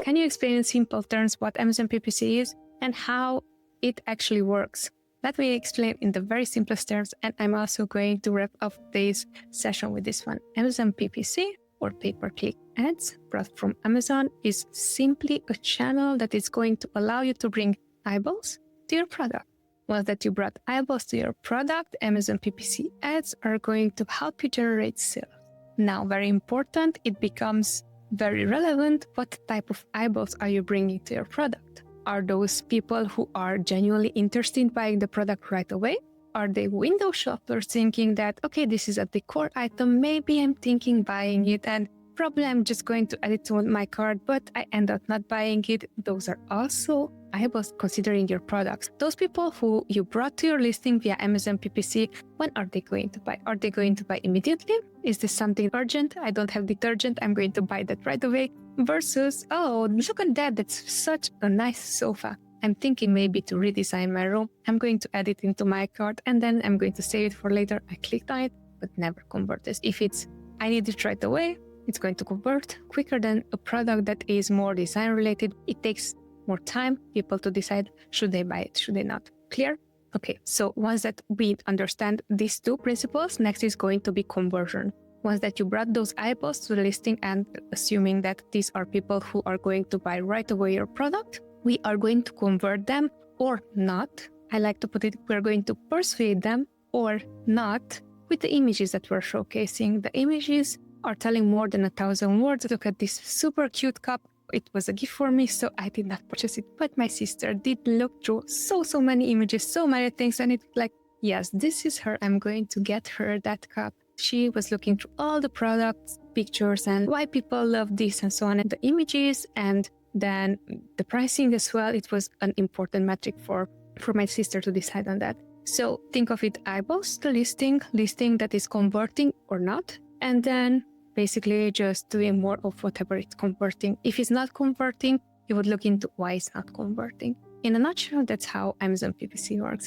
Can you explain in simple terms what Amazon PPC is and how it actually works? Let me explain in the very simplest terms, and I'm also going to wrap up today's session with this one. Amazon PPC, or pay-per-click ads, brought from Amazon, is simply a channel that is going to allow you to bring eyeballs to your product. Once that you brought eyeballs to your product, Amazon PPC ads are going to help you generate sales. Now, very important, it becomes very relevant. What type of eyeballs are you bringing to your product? Are those people who are genuinely interested in buying the product right away? Are they window shoppers thinking that, okay, this is a decor item, maybe I'm thinking buying it and probably I'm just going to add it to my cart, but I end up not buying it? Those are also eyeballs considering your products. Those people who you brought to your listing via Amazon PPC, when are they going to buy? Are they going to buy immediately? Is this something urgent? I don't have detergent, I'm going to buy that right away. Versus, oh, look at that, that's such a nice sofa. I'm thinking maybe to redesign my room. I'm going to add it into my cart and then I'm going to save it for later. I clicked on it, but never converted. If it's, I need it right away, it's going to convert quicker than a product that is more design related. It takes more time, people to decide, should they buy it, should they not? Clear? Okay, so once that we understand these two principles, next is going to be conversion. Once that you brought those eyeballs to the listing and assuming that these are people who are going to buy right away your product, we are going to convert them or not. I like to put it, we're going to persuade them or not with the images that we're showcasing. The images are telling more than 1,000 words. Look at this super cute cup. It was a gift for me, so I did not purchase it, but my sister did look through so many images, so many things, and it's like, yes, this is her. I'm going to get her that cup. She was looking through all the products, pictures, and why people love this and so on, and the images, and then the pricing as well. It was an important metric for my sister to decide on that. So think of it, eyeballs, the listing that is converting or not, and then basically just doing more of whatever it's converting. If it's not converting, you would look into why it's not converting. In a nutshell, that's how Amazon PPC works.